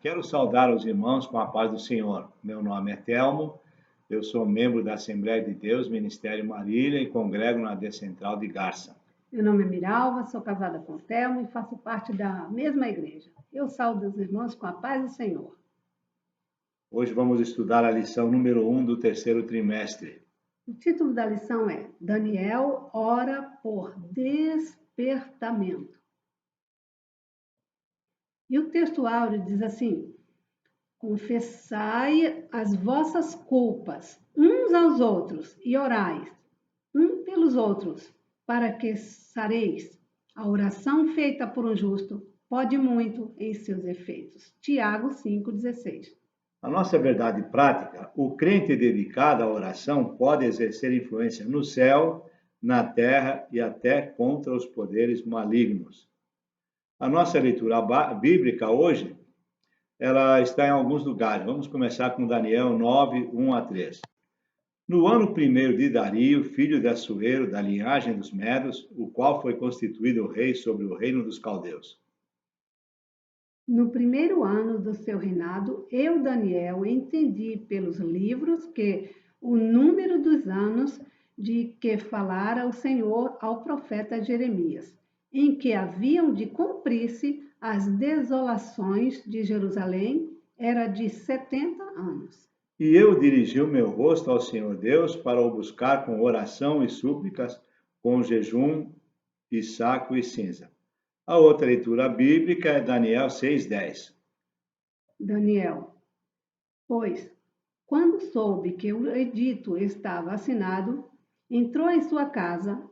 Quero saudar os irmãos com a paz do Senhor. Meu nome é Telmo, eu sou membro da Assembleia de Deus, Ministério Marília e congrego na Decentral de Garça. Meu nome é Miralva, sou casada com o Telmo e faço parte da mesma igreja. Eu saúdo os irmãos com a paz do Senhor. Hoje vamos estudar a lição número 1 do terceiro trimestre. O título da lição é Daniel ora por despertamento. E o texto áureo diz assim: confessai as vossas culpas uns aos outros e orai um pelos outros, para que sareis. A oração feita por um justo pode muito em seus efeitos. Tiago 5,16. A nossa verdade prática, o crente dedicado à oração pode exercer influência no céu, na terra e até contra os poderes malignos. A nossa leitura bíblica hoje, ela está em alguns lugares. Vamos começar com Daniel 9, 1 a 3. No ano primeiro de Dario, filho de Assuero, da linhagem dos Medos, o qual foi constituído rei sobre o reino dos caldeus. No primeiro ano do seu reinado, eu, Daniel, entendi pelos livros que o número dos anos de que falara o Senhor ao profeta Jeremias, em que haviam de cumprir-se as desolações de Jerusalém, era de 70 anos. E eu dirigi o meu rosto ao Senhor Deus para o buscar com oração e súplicas, com jejum e saco e cinza. A outra leitura bíblica é Daniel 6:10. Daniel, pois, quando soube que o edito estava assinado, entrou em sua casa,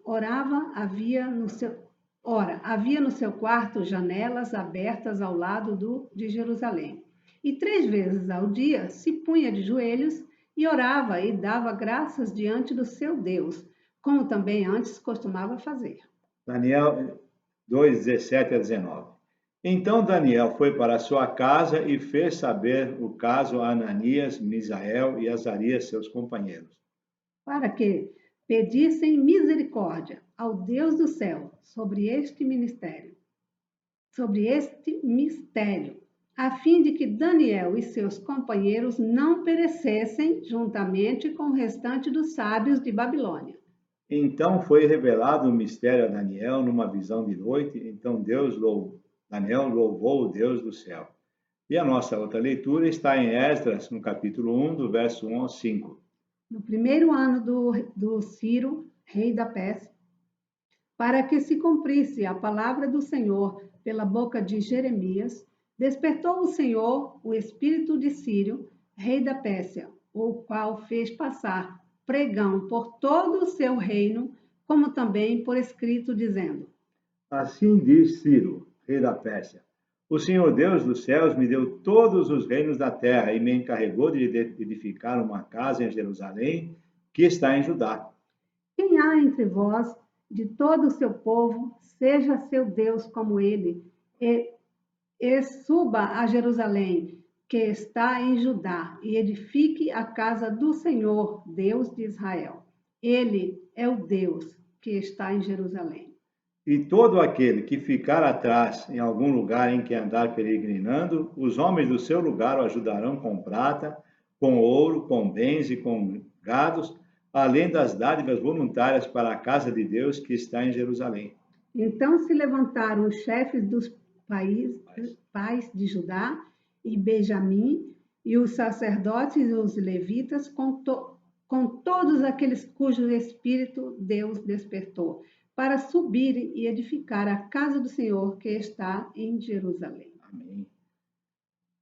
havia no seu quarto janelas abertas ao lado de Jerusalém. E 3 vezes ao dia se punha de joelhos e orava e dava graças diante do seu Deus, como também antes costumava fazer. Daniel 2:17 a 19. Então Daniel foi para sua casa e fez saber o caso a Ananias, Misael e Azarias, seus companheiros, para que pedissem misericórdia ao Deus do céu sobre este mistério, a fim de que Daniel e seus companheiros não perecessem juntamente com o restante dos sábios de Babilônia. Então foi revelado o mistério a Daniel numa visão de noite. Então Daniel louvou o Deus do céu. E a nossa outra leitura está em Esdras, no capítulo 1, do verso 1 ao 5. No primeiro ano do Ciro, rei da Pérsia, para que se cumprisse a palavra do Senhor pela boca de Jeremias, despertou o Senhor o espírito de Ciro, rei da Pérsia, o qual fez passar pregão por todo o seu reino, como também por escrito, dizendo: Assim diz Ciro, rei da Pérsia: o Senhor Deus dos céus me deu todos os reinos da terra e me encarregou de edificar uma casa em Jerusalém, que está em Judá. Quem há entre vós, de todo o seu povo, seja seu Deus como ele, e suba a Jerusalém, que está em Judá, e edifique a casa do Senhor, Deus de Israel. Ele é o Deus que está em Jerusalém. E todo aquele que ficar atrás em algum lugar em que andar peregrinando, os homens do seu lugar o ajudarão com prata, com ouro, com bens e com gados, além das dádivas voluntárias para a casa de Deus que está em Jerusalém. Então se levantaram os chefes dos pais de Judá e Benjamim, e os sacerdotes e os levitas, com todos aqueles cujo espírito Deus despertou, para subir e edificar a casa do Senhor que está em Jerusalém. Amém.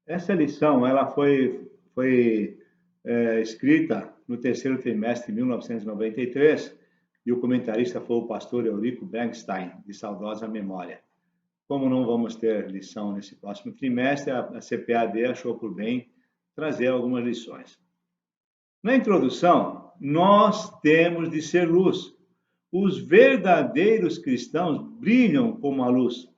Essa lição ela foi escrita no terceiro trimestre de 1993 e o comentarista foi o pastor Eurico Bergstein, de saudosa memória. Como não vamos ter lição nesse próximo trimestre, a CPAD achou por bem trazer algumas lições. Na introdução, nós temos de ser luz. Os verdadeiros cristãos brilham como a luz.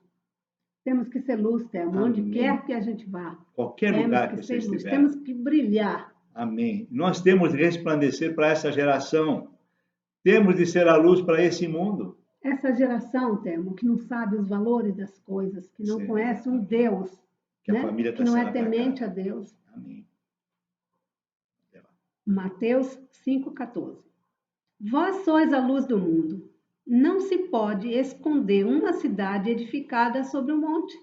Temos que ser luz, Thelma, onde quer que a gente vá. Qualquer lugar que você estiver. Temos que brilhar. Amém. Nós temos de resplandecer para essa geração. Temos de ser a luz para esse mundo. Essa geração, Thelma, que não sabe os valores das coisas, que não conhece um Deus Que a né? família Que está não sendo é temente a atacada. Deus. Amém. Mateus 5,14. Vós sois a luz do mundo. Não se pode esconder uma cidade edificada sobre um monte.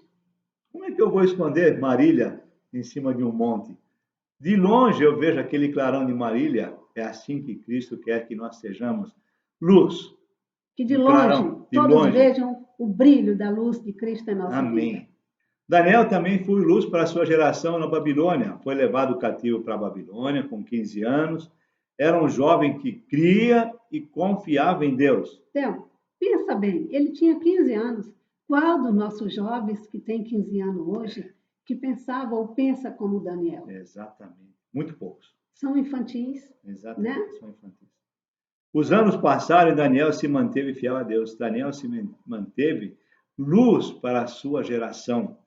Como é que eu vou esconder Marília em cima de um monte? De longe eu vejo aquele clarão de Marília. É assim que Cristo quer que nós sejamos. Luz. Que de Um longe clarão. De todos longe. vejam o brilho da luz de Cristo em nossa vida. Amém. Daniel também foi luz para a sua geração na Babilônia. Foi levado cativo para a Babilônia com 15 anos. Era um jovem que cria e confiava em Deus. Então, pensa bem, ele tinha 15 anos. Qual dos nossos jovens que tem 15 anos hoje que pensava ou pensa como Daniel? Exatamente. Muito poucos. São infantis, Exatamente. né? São infantis. Os anos passaram e Daniel se manteve fiel a Deus. Daniel se manteve luz para a sua geração.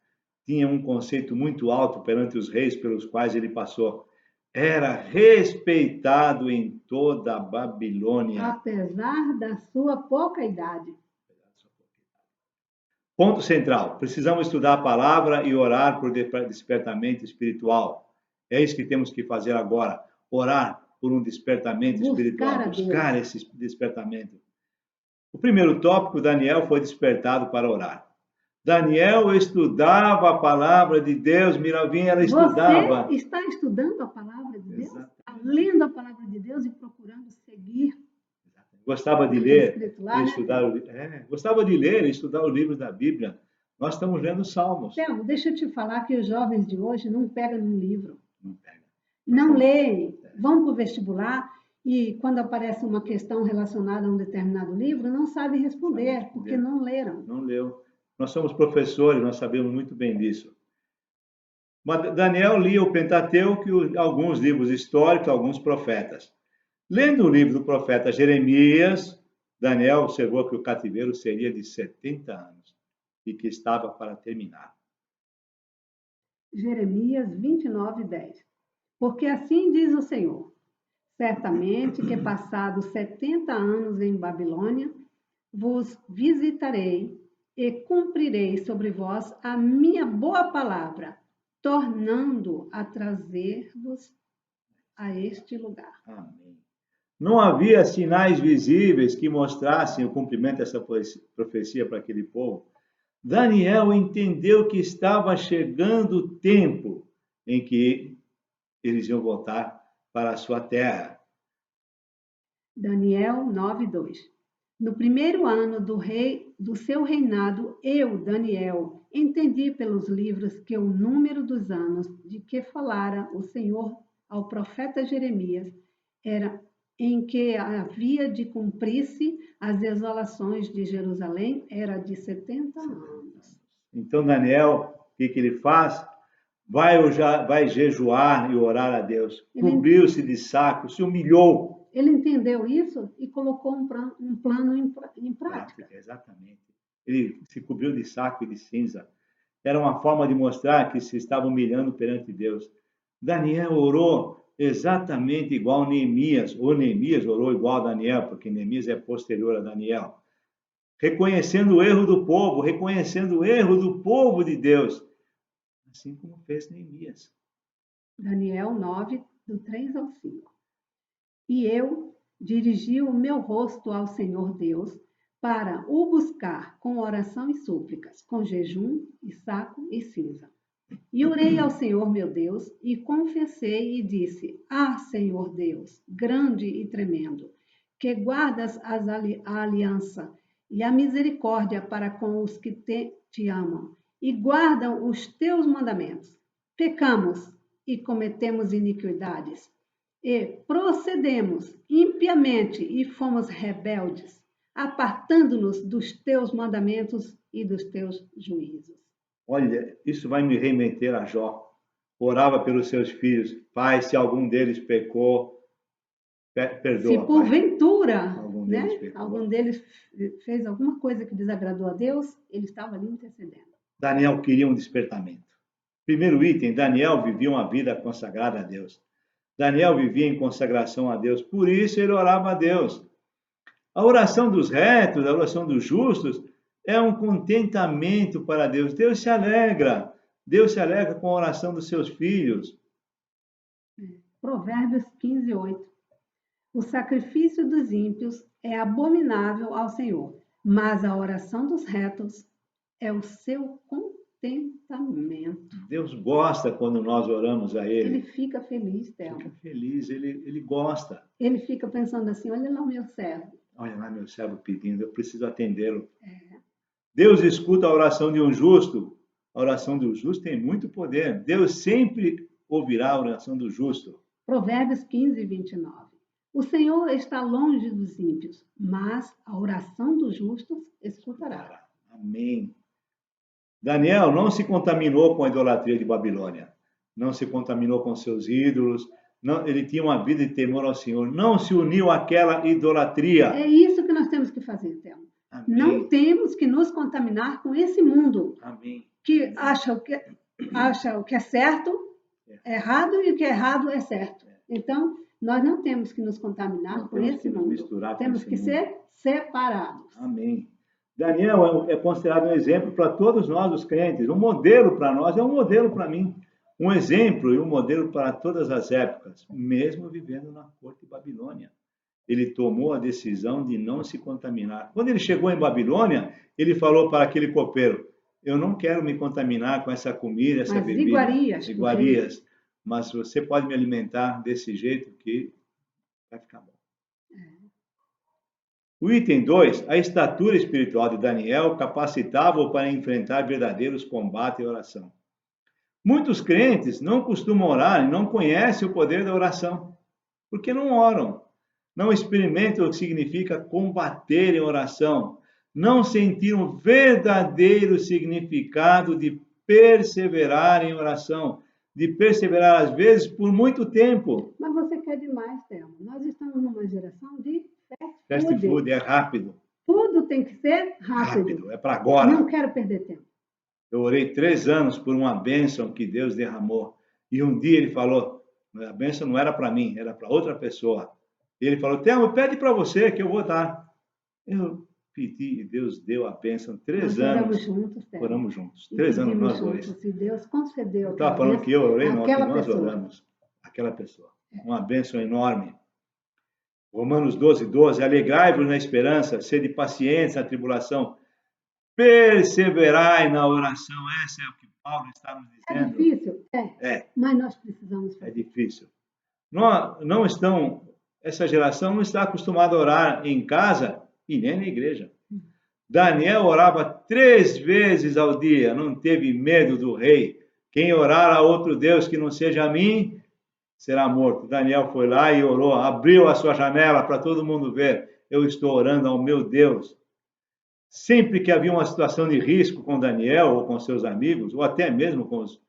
Tinha um conceito muito alto perante os reis pelos quais ele passou. Era respeitado em toda a Babilônia. Apesar da sua pouca idade. Ponto central. Precisamos estudar a palavra e orar por despertamento espiritual. É isso que temos que fazer agora. Orar por um despertamento espiritual. Buscar esse despertamento. O primeiro tópico, Daniel foi despertado para orar. Daniel estudava a palavra de Deus, Miravinha, ela estudava. Você está estudando a palavra de Deus? Exatamente. Está lendo a palavra de Deus e procurando seguir. Gostava de ler lá, e né? estudar. Gostava de ler e estudar os livros da Bíblia. Nós estamos lendo Salmos. Então, deixa eu te falar que os jovens de hoje não pegam num livro. Não pega. Não leem, vão para o vestibular e quando aparece uma questão relacionada a um determinado livro, não sabem responder, porque não leram. Não leu. Nós somos professores, nós sabemos muito bem disso. Mas Daniel lia o Pentateuco e alguns livros históricos, alguns profetas. Lendo o livro do profeta Jeremias, Daniel observou que o cativeiro seria de 70 anos e que estava para terminar. Jeremias 29:10. Porque assim diz o Senhor: certamente que passados 70 anos em Babilônia, vos visitarei e cumprirei sobre vós a minha boa palavra, tornando a trazer-vos a este lugar. Amém. Não havia sinais visíveis que mostrassem o cumprimento dessa profecia para aquele povo. Daniel entendeu que estava chegando o tempo em que eles iam voltar para a sua terra. Daniel 9:2. No primeiro ano do seu reinado, eu, Daniel, entendi pelos livros que o número dos anos de que falara o Senhor ao profeta Jeremias era em que havia de cumprir-se as desolações de Jerusalém era de 70 anos. Então Daniel, o que ele faz? Vai jejuar e orar a Deus. Cobriu-se de saco, se humilhou. Ele entendeu isso e colocou um plano em prática. Exatamente. Ele se cobriu de saco e de cinza. Era uma forma de mostrar que se estava humilhando perante Deus. Daniel orou exatamente igual a Neemias. Ou Neemias orou igual a Daniel, porque Neemias é posterior a Daniel. Reconhecendo o erro do povo, reconhecendo o erro do povo de Deus. Assim como fez Neemias. Daniel 9, do 3 ao 5. E eu dirigi o meu rosto ao Senhor Deus para o buscar com oração e súplicas, com jejum e saco e cinza. E orei ao Senhor meu Deus e confessei e disse: Ah, Senhor Deus, grande e tremendo, que guardas a aliança e a misericórdia para com os que te amam e guardam os teus mandamentos. Pecamos e cometemos iniquidades e procedemos impiamente e fomos rebeldes, apartando-nos dos teus mandamentos e dos teus juízos. Olha, isso vai me remeter a Jó. Orava pelos seus filhos. Pai, se algum deles pecou, perdoa. Se porventura algum deles fez alguma coisa que desagradou a Deus, ele estava ali intercedendo. Daniel queria um despertamento. Primeiro item, Daniel vivia uma vida consagrada a Deus. Daniel vivia em consagração a Deus, por isso ele orava a Deus. A oração dos retos, a oração dos justos, é um contentamento para Deus. Deus se alegra. Deus se alegra com a oração dos seus filhos. Provérbios 15, 8. O sacrifício dos ímpios é abominável ao Senhor, mas a oração dos retos é o seu contentamento. Deus gosta quando nós oramos a Ele Ele. fica feliz, Thelma. Fica feliz, ele gosta. Ele fica pensando assim, olha lá o meu servo. Olha lá meu servo pedindo, eu preciso atendê-lo. Deus escuta a oração de um justo. A oração do justo tem muito poder. Deus sempre ouvirá a oração do justo. Provérbios 15, 29. O Senhor está longe dos ímpios, mas a oração dos justos escutará. Amém. Daniel não se contaminou com a idolatria de Babilônia. Não se contaminou com seus ídolos. Não, ele tinha uma vida de temor ao Senhor. Não se uniu àquela idolatria. É isso que nós temos que fazer, Thelma. Não temos que nos contaminar com esse mundo. Amém. Que acha o que é certo, é errado, e o que é errado é certo. Então, nós não temos que nos contaminar com esse mundo. Temos que ser separados. Amém. Daniel é considerado um exemplo para todos nós, os crentes. Um modelo para nós, é um modelo para mim. Um exemplo e um modelo para todas as épocas, mesmo vivendo na corte de Babilônia. Ele tomou a decisão de não se contaminar. Quando ele chegou em Babilônia, ele falou para aquele copeiro, eu não quero me contaminar com essa comida, essa bebida. Iguarias. Mas você pode me alimentar desse jeito que vai ficar bom. O item 2, a estatura espiritual de Daniel capacitava-o para enfrentar verdadeiros combates e oração. Muitos crentes não costumam orar e não conhecem o poder da oração, porque não oram, não experimentam o que significa combater em oração, não sentiram o verdadeiro significado de perseverar em oração, de perseverar, às vezes, por muito tempo. Mas você quer demais, Thelma. Nós estamos numa geração de fast food, é rápido. Tudo tem que ser rápido. É para agora. Não quero perder tempo. Eu orei 3 anos por uma bênção que Deus derramou. E um dia ele falou, a bênção não era para mim, era para outra pessoa. E ele falou, Thelma, pede para você que eu vou dar. Eu pedi e Deus deu a bênção. 3 anos. Oramos juntos, Thelma. Oramos juntos. 3 anos nós dois. E Deus concedeu. Eu estava falando que eu orei, não, que nós oramos. Aquela pessoa. Uma bênção enorme. Romanos 12, 12. Alegrai-vos na esperança, sede pacientes na tribulação, perseverai na oração. Essa é o que Paulo está nos dizendo. É difícil? Mas nós precisamos fazer. É difícil. Essa geração não está acostumada a orar em casa e nem na igreja. Daniel orava 3 vezes ao dia, não teve medo do rei. Quem orar a outro Deus que não seja a mim, será morto. Daniel foi lá e orou, abriu a sua janela para todo mundo ver. Eu estou orando ao meu Deus. Sempre que havia uma situação de risco com Daniel ou com seus amigos, ou até mesmo com os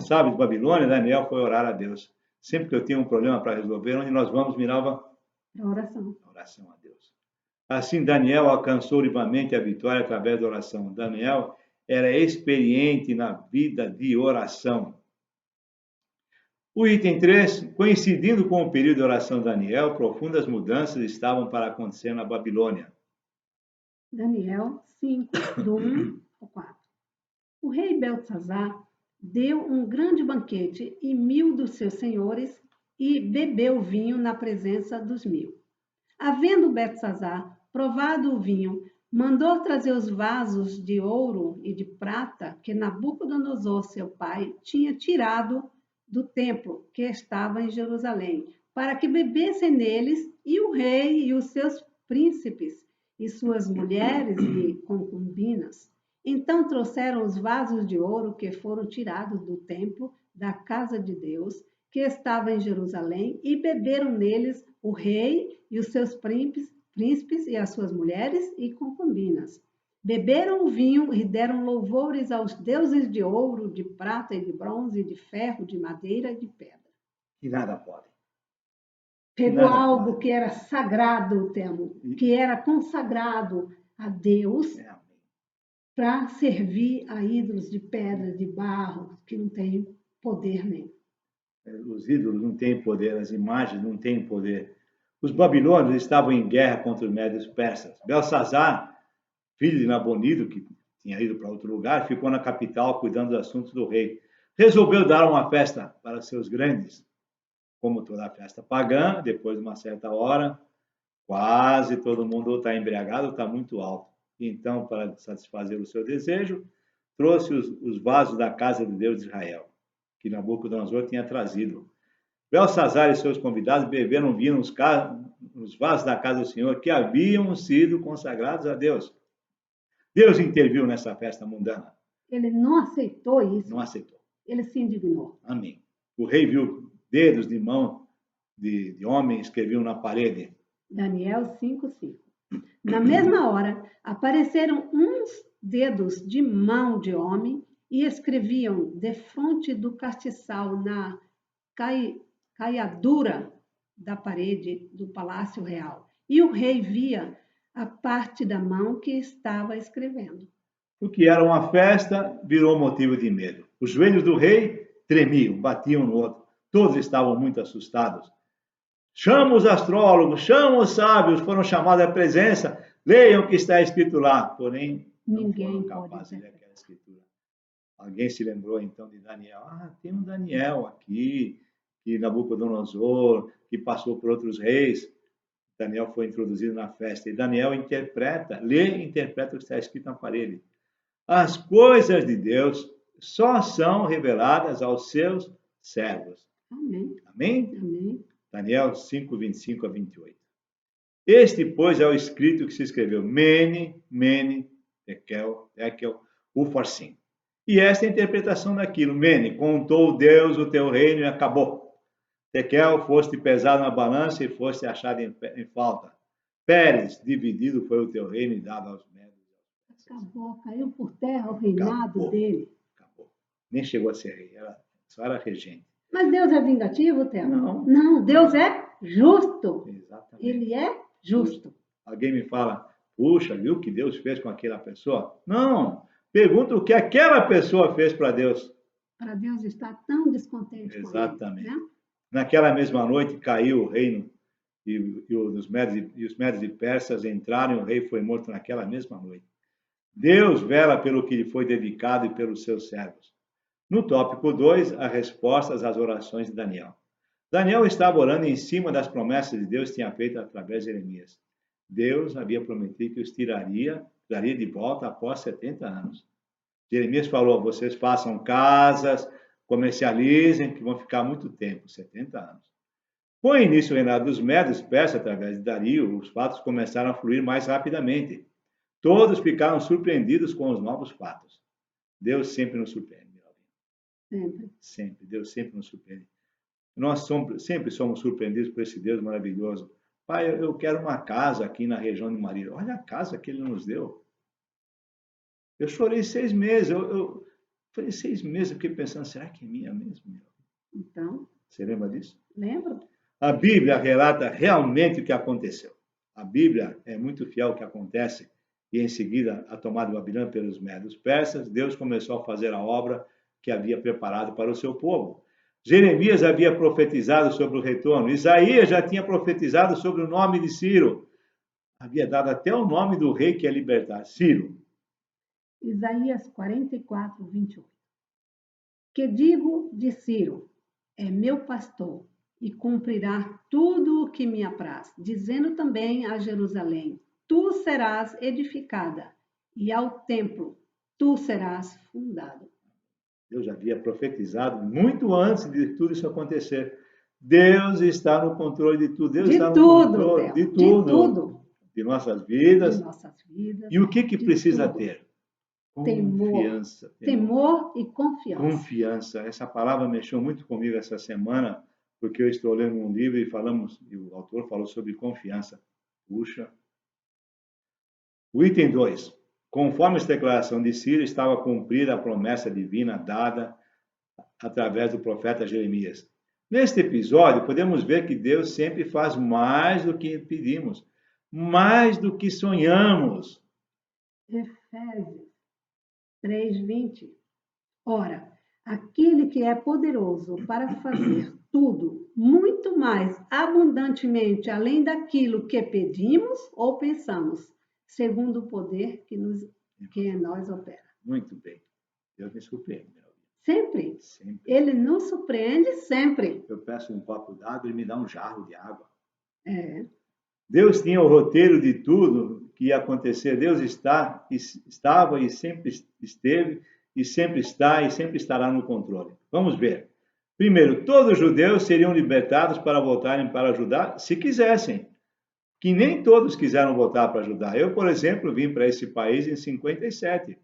sábios de Babilônia, Daniel foi orar a Deus. Sempre que eu tinha um problema para resolver, onde nós vamos, mirava a oração a Deus. Assim, Daniel alcançou livremente a vitória através da oração. Daniel era experiente na vida de oração. O item 3, coincidindo com o período de oração de Daniel, profundas mudanças estavam para acontecer na Babilônia. Daniel 5, do 1 ao 4. O rei Beltesazar deu um grande banquete e 1000 dos seus senhores e bebeu vinho na presença dos 1000. Havendo Beltesazar provado o vinho, mandou trazer os vasos de ouro e de prata que Nabucodonosor, seu pai, tinha tirado do templo que estava em Jerusalém, para que bebessem neles e o rei e os seus príncipes e suas mulheres e concubinas. Então trouxeram os vasos de ouro que foram tirados do templo da casa de Deus, que estava em Jerusalém, e beberam neles o rei e os seus príncipes e as suas mulheres e concubinas. Beberam o vinho e deram louvores aos deuses de ouro, de prata e de bronze, de ferro, de madeira e de pedra. E nada pode. Pegou algo que era sagrado, Temo, que era consagrado a Deus, para servir a ídolos de pedra, de barro, que não tem poder nenhum. Os ídolos não têm poder, as imagens não têm poder. Os babilônios estavam em guerra contra os médios persas. Belsazar, filho de Nabonido, que tinha ido para outro lugar, ficou na capital cuidando dos assuntos do rei. Resolveu dar uma festa para seus grandes. Como toda festa pagã, depois de uma certa hora, quase todo mundo está embriagado ou está muito alto. Então, para satisfazer o seu desejo, trouxe os vasos da casa de Deus de Israel, que Nabucodonosor tinha trazido. Belsazar e seus convidados beberam vinho nos vasos da casa do Senhor, que haviam sido consagrados a Deus. Deus interviu nessa festa mundana. Ele não aceitou isso. Não aceitou. Ele se indignou. Amém. O rei viu dedos de mão de homens que viam na parede. Daniel 5:5. Na mesma hora, apareceram uns dedos de mão de homem e escreviam defronte do castiçal na caiadura da parede do palácio real. E o rei via a parte da mão que estava escrevendo. O que era uma festa virou motivo de medo. Os joelhos do rei tremiam, batiam no outro. Todos estavam muito assustados. Chama os astrólogos, chama os sábios, foram chamados à presença. Leiam o que está escrito lá. Porém, Ninguém não foram capazes de ler aquela escritura. Alguém se lembrou então de Daniel. Tem um Daniel aqui, que Nabucodonosor, que passou por outros reis. Daniel foi introduzido na festa. E Daniel lê e interpreta o que está escrito na parede. As coisas de Deus só são reveladas aos seus servos. Amém. Amém? Amém. Daniel 5, 25 a 28. Este, pois, é o escrito que se escreveu: Mene, Mene, Tekel, Ufarsim. E esta é a interpretação daquilo. Mene, contou Deus o teu reino e acabou. Tekel, foste pesado na balança e foste achado em falta. Pérez, dividido foi o teu reino e dado aos médios. Acabou, caiu por terra o reinado dele. Acabou. Nem chegou a ser rei, só era regente. Mas Deus é vingativo, Theo? Não, Deus é justo. Exatamente. Ele é justo. Alguém me fala, puxa, viu o que Deus fez com aquela pessoa? Não, pergunta o que aquela pessoa fez para Deus. Para Deus estar tão descontente Exatamente. com ele. Né? Naquela mesma noite caiu o reino e os médios e persas entraram e o rei foi morto naquela mesma noite. Deus vela pelo que lhe foi dedicado e pelos seus servos. No tópico 2, as respostas às orações de Daniel. Daniel estava orando em cima das promessas de Deus que tinha feito através de Jeremias. Deus havia prometido que os traria de volta após 70 anos. Jeremias falou, vocês façam casas, comercializem, que vão ficar muito tempo, 70 anos. Com o início do reinado dos Médios persas, através de Dario, os fatos começaram a fluir mais rapidamente. Todos ficaram surpreendidos com os novos fatos. Deus sempre nos surpreende. Sempre. Deus sempre nos surpreende. Nós sempre somos surpreendidos por esse Deus maravilhoso. Pai, eu quero uma casa aqui na região de Marília. Olha a casa que Ele nos deu. Eu chorei 6 meses. Eu falei 6 meses, eu fiquei pensando, será que é minha mesmo? Então. Você lembra disso? Lembro. A Bíblia relata realmente o que aconteceu. A Bíblia é muito fiel ao que acontece. E em seguida, a tomada de Babilônia pelos médios persas, Deus começou a fazer a obra que havia preparado para o seu povo. Jeremias havia profetizado sobre o retorno. Isaías já tinha profetizado sobre o nome de Ciro. Havia dado até o nome do rei que ia libertar, Ciro. Isaías 44, 28. Que digo de Ciro, é meu pastor, e cumprirá tudo o que me apraz. Dizendo também a Jerusalém, tu serás edificada, e ao templo tu serás fundado. Deus já havia profetizado muito antes de tudo isso acontecer. Deus está no controle de tudo. Deus está no controle de tudo. De nossas vidas. E o que precisa ter? Confiança. Temor e confiança. Confiança. Essa palavra mexeu muito comigo essa semana, porque eu estou lendo um livro e o autor falou sobre confiança. Puxa. O item 2. Conforme a declaração de Ciro, estava cumprida a promessa divina dada através do profeta Jeremias. Neste episódio, podemos ver que Deus sempre faz mais do que pedimos, mais do que sonhamos. Efésios 3:20. Ora, aquele que é poderoso para fazer tudo, muito mais abundantemente além daquilo que pedimos ou pensamos, segundo o poder que em nós opera. Muito bem. Deus me surpreende, meu amigo. Sempre. Sempre. Ele nos surpreende sempre. Eu peço um copo d'água e ele me dá um jarro de água. É. Deus tinha o roteiro de tudo que ia acontecer. Deus estava e sempre esteve, e sempre está e sempre estará no controle. Vamos ver. Primeiro, todos os judeus seriam libertados para voltarem para Judá, se quisessem. Que nem todos quiseram voltar para Judá. Eu, por exemplo, vim para esse país em 57.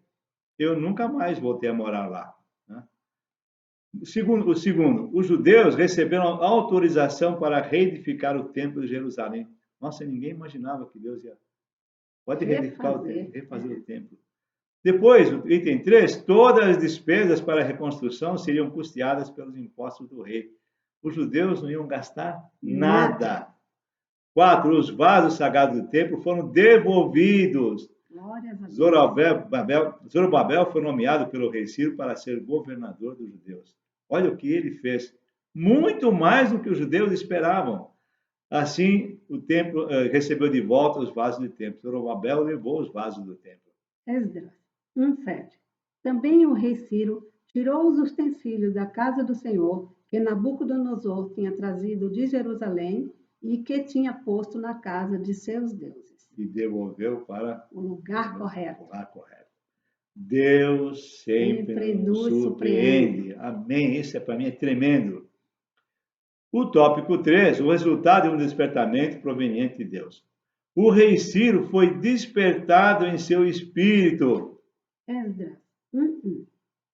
Eu nunca mais voltei a morar lá. Né? O segundo, os judeus receberam autorização para reedificar o templo de Jerusalém. Nossa, ninguém imaginava que Deus pode reedificar o templo, refazer o templo. Depois, o item 3, todas as despesas para a reconstrução seriam custeadas pelos impostos do rei. Os judeus não iam gastar nada. 4, os vasos sagrados do templo foram devolvidos. Zorobabel foi nomeado pelo rei Ciro para ser governador dos judeus. Olha o que ele fez. Muito mais do que os judeus esperavam. Assim, o templo recebeu de volta os vasos do templo. Zorobabel levou os vasos do templo. Esdras 1:7. Também o rei Ciro tirou os utensílios da casa do Senhor que Nabucodonosor tinha trazido de Jerusalém e que tinha posto na casa de seus deuses. E devolveu para o lugar correto. Deus sempre nos surpreende. Amém. Isso para mim é tremendo. O tópico 3, o resultado de um despertamento proveniente de Deus. O rei Ciro foi despertado em seu espírito. Esdras 1:1.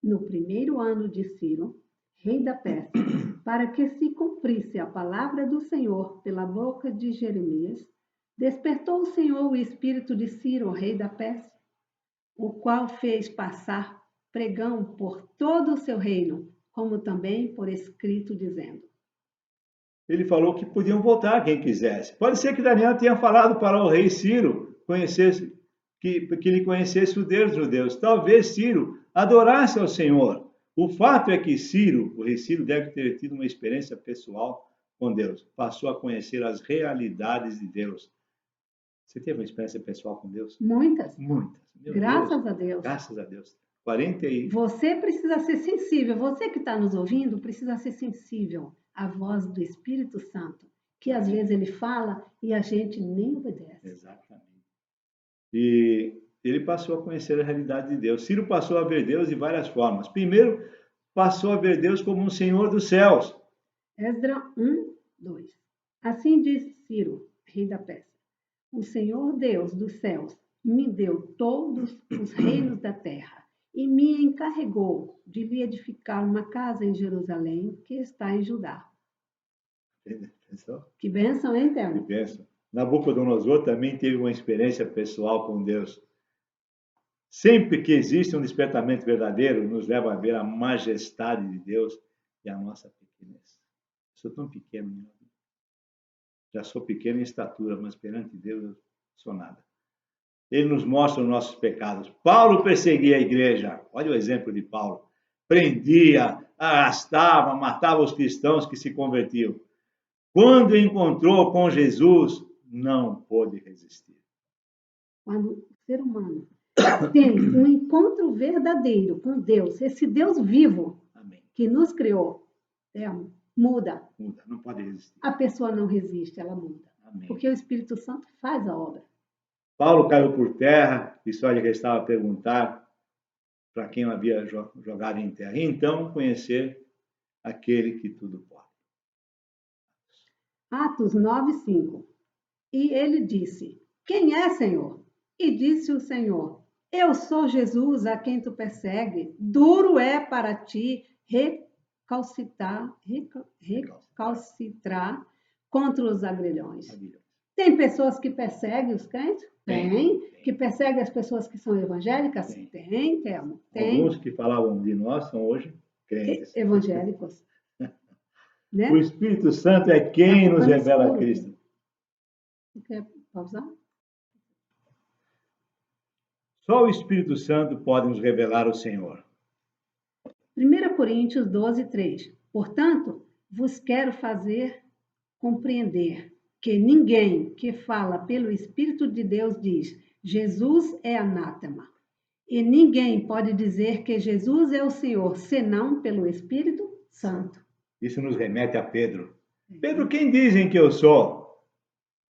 No primeiro ano de Ciro, rei da Pérsia, para que se cumprisse a palavra do Senhor pela boca de Jeremias, despertou o Senhor o espírito de Ciro, rei da Pérsia, o qual fez passar pregão por todo o seu reino, como também por escrito, dizendo. Ele falou que podiam voltar quem quisesse. Pode ser que Daniel tenha falado para o rei Ciro que ele conhecesse o Deus dos judeus. Talvez Ciro adorasse ao Senhor. O fato é que o rei Ciro, deve ter tido uma experiência pessoal com Deus. Passou a conhecer as realidades de Deus. Você teve uma experiência pessoal com Deus? Muitas. Muitas. Graças a Deus. Graças a Deus. Você precisa ser sensível. Você que está nos ouvindo precisa ser sensível à voz do Espírito Santo, que às vezes ele fala e a gente nem obedece. Exatamente. E ele passou a conhecer a realidade de Deus. Ciro passou a ver Deus de várias formas. Primeiro, passou a ver Deus como um Senhor dos céus. Esdras 1:2. Assim diz Ciro, rei da Pérsia: o Senhor Deus dos céus me deu todos os reinos da terra e me encarregou de lhe edificar uma casa em Jerusalém, que está em Judá. Que bênção, hein, Thelma? Que bênção. Nabucodonosor também teve uma experiência pessoal com Deus. Sempre que existe um despertamento verdadeiro, nos leva a ver a majestade de Deus e a nossa pequenez. Eu sou tão pequeno, meu amigo. Já sou pequeno em estatura, mas perante Deus eu sou nada. Ele nos mostra os nossos pecados. Paulo perseguia a igreja. Olha o exemplo de Paulo. Prendia, arrastava, matava os cristãos que se convertiam. Quando encontrou com Jesus, não pôde resistir. Quando o ser humano tem um encontro verdadeiro com Deus, esse Deus vivo, amém, que nos criou, muda. Muda, não pode resistir. A pessoa não resiste, ela muda. Amém. Porque o Espírito Santo faz a obra. Paulo caiu por terra e só lhe restava perguntar para quem o havia jogado em terra. E então conhecer aquele que tudo pode. Atos 9:5. E ele disse: quem é, Senhor? E disse o Senhor: eu sou Jesus a quem tu persegue. Duro é para ti recalcitrar contra os agrilhões. Tem pessoas que perseguem os crentes? Tem. Que perseguem as pessoas que são evangélicas? Tem, Thelma. Tem. Alguns que falavam de nós são hoje crentes. Evangélicos. Né? O Espírito Santo é quem nos revela Cristo. Você quer pausar? Só o Espírito Santo pode nos revelar o Senhor. 1 Coríntios 12:3. Portanto, vos quero fazer compreender que ninguém que fala pelo Espírito de Deus diz: Jesus é anátema. E ninguém pode dizer que Jesus é o Senhor, senão pelo Espírito Santo. Isso nos remete a Pedro. Pedro, quem dizem que eu sou?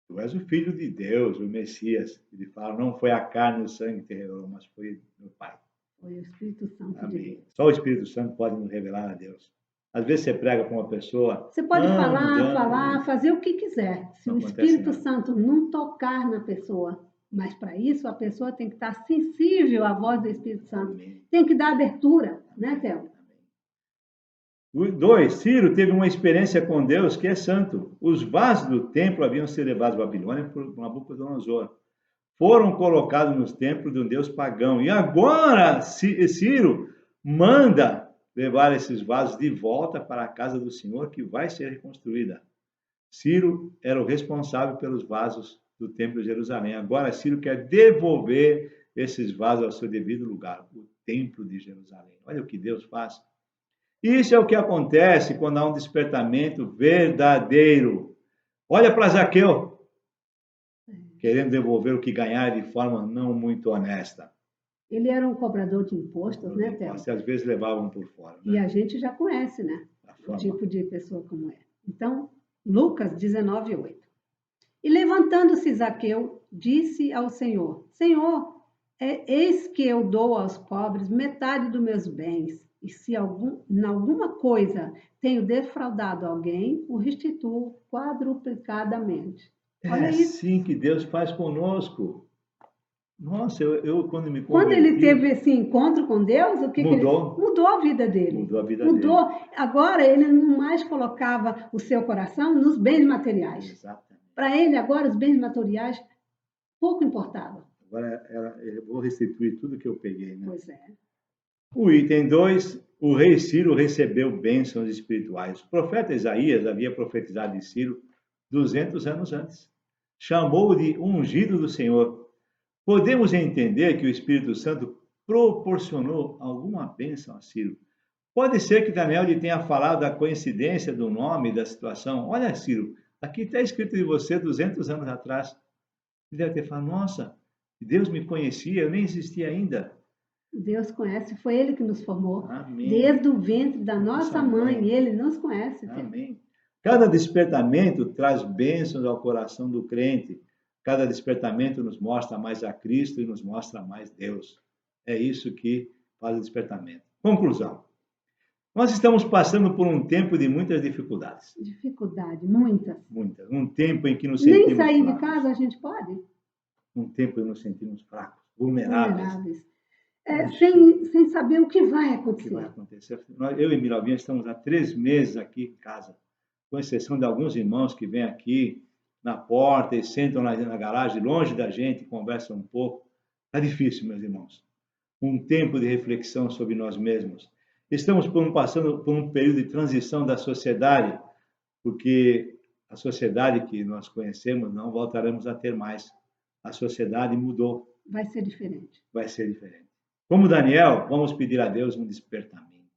Tu és o Filho de Deus, o Messias. Ele fala, não foi a carne e o sangue que te revelou, mas foi meu Pai. Foi o Espírito Santo de Amém. Deus. Só o Espírito Santo pode nos revelar a Deus. Às vezes você prega para uma pessoa... Você pode anos, falar, fazer o que quiser. Se Não o acontece Espírito nada. Santo não tocar na pessoa, mas para isso a pessoa tem que estar sensível à voz do Espírito Santo. Amém. Tem que dar abertura, né, Théo? 2. Ciro teve uma experiência com Deus que é santo. Os vasos do templo haviam sido levados à Babilônia por Nabucodonosor. Foram colocados nos templos de um deus pagão. E agora Ciro manda levar esses vasos de volta para a casa do Senhor, que vai ser reconstruída. Ciro era o responsável pelos vasos do templo de Jerusalém. Agora Ciro quer devolver esses vasos ao seu devido lugar, o templo de Jerusalém. Olha o que Deus faz. Isso é o que acontece quando há um despertamento verdadeiro. Olha para Zaqueu, querendo devolver o que ganhar de forma não muito honesta. Ele era um cobrador de impostos, né, Théo? Às vezes levavam por fora. E a gente já conhece, né? O tipo de pessoa como é. Então, Lucas 19:8. E levantando-se Zaqueu, disse ao Senhor: Senhor, eis que eu dou aos pobres metade dos meus bens. E se em alguma coisa tenho defraudado alguém, o restituo quadruplicadamente. Olha isso. Assim que Deus faz conosco. Nossa, eu quando me converti... Quando ele teve esse encontro com Deus, o que mudou. Mudou a vida dele. Mudou a vida dele. Agora ele não mais colocava o seu coração nos bens materiais. Exatamente. Para ele, agora, os bens materiais pouco importavam. Agora eu vou restituir tudo que eu peguei, né? Pois é. O item 2, o rei Ciro recebeu bênçãos espirituais. O profeta Isaías havia profetizado de Ciro 200 anos antes. Chamou-o de ungido do Senhor. Podemos entender que o Espírito Santo proporcionou alguma bênção a Ciro. Pode ser que Daniel lhe tenha falado da coincidência do nome e da situação. Olha, Ciro, aqui está escrito de você 200 anos atrás. Ele deve ter falado, nossa, Deus me conhecia, eu nem existia ainda. Deus conhece, foi Ele que nos formou. Amém. Desde o ventre da nossa mãe, Ele nos conhece. Amém. Cada despertamento traz bênçãos ao coração do crente. Cada despertamento nos mostra mais a Cristo e nos mostra mais Deus. É isso que faz o despertamento. Conclusão. Nós estamos passando por um tempo de muitas dificuldades. Dificuldade, muitas. Muitas. Um tempo em que nos sentimos nem sair fracos. De casa a gente pode. Um tempo em que nos sentimos fracos, vulneráveis. Sem saber o que vai acontecer. O que vai acontecer. Eu e Miralvinha estamos há 3 meses aqui em casa, com exceção de alguns irmãos que vêm aqui na porta e sentam na garagem, longe da gente, conversam um pouco. Está difícil, meus irmãos. Um tempo de reflexão sobre nós mesmos. Estamos passando por um período de transição da sociedade, porque a sociedade que nós conhecemos não voltaremos a ter mais. A sociedade mudou. Vai ser diferente. Vai ser diferente. Como Daniel, vamos pedir a Deus um despertamento,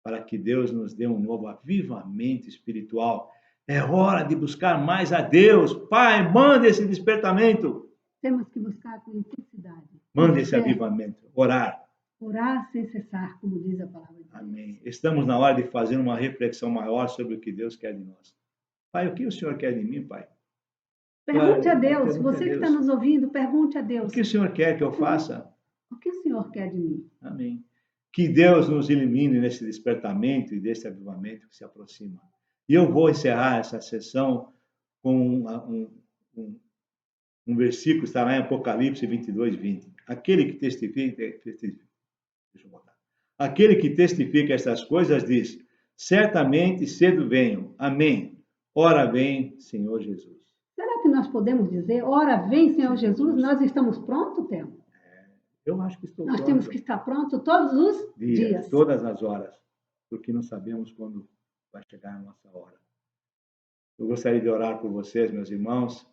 para que Deus nos dê um novo avivamento espiritual. É hora de buscar mais a Deus. Pai, manda esse despertamento. Temos que buscar com intensidade. Manda esse avivamento. Orar. Orar sem cessar, como diz a palavra de Deus. Amém. Estamos na hora de fazer uma reflexão maior sobre o que Deus quer de nós. Pai, o que o Senhor quer de mim, Pai? Pergunte a Deus. Você que está nos ouvindo, pergunte a Deus. O que o Senhor quer que eu faça? O que o Senhor quer de mim? Amém. Que Deus nos ilumine nesse despertamento e desse avivamento que se aproxima. E eu vou encerrar essa sessão com um versículo, está lá em Apocalipse 22:20. Aquele que testifica, aquele que testifica estas coisas diz, certamente cedo venho. Amém. Ora vem, Senhor Jesus. Será que nós podemos dizer, ora vem, Senhor Jesus, nós estamos prontos, Temo? Eu acho que estou Nós pronto. temos que estar prontos todos os dias. Todas as horas, porque não sabemos quando vai chegar a nossa hora. Eu gostaria de orar por vocês, meus irmãos.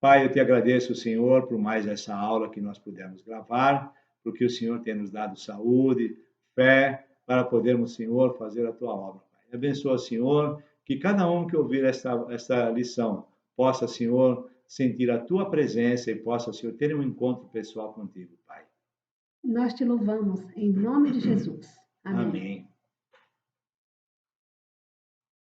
Pai, eu te agradeço, Senhor, por mais essa aula que nós pudemos gravar, porque o Senhor tem nos dado saúde, fé, para podermos, Senhor, fazer a tua obra. Pai. Abençoa, Senhor, que cada um que ouvir esta lição possa, Senhor, sentir a tua presença e possa, Senhor, ter um encontro pessoal contigo, Pai. Nós te louvamos em nome de Jesus. Amém. Amém.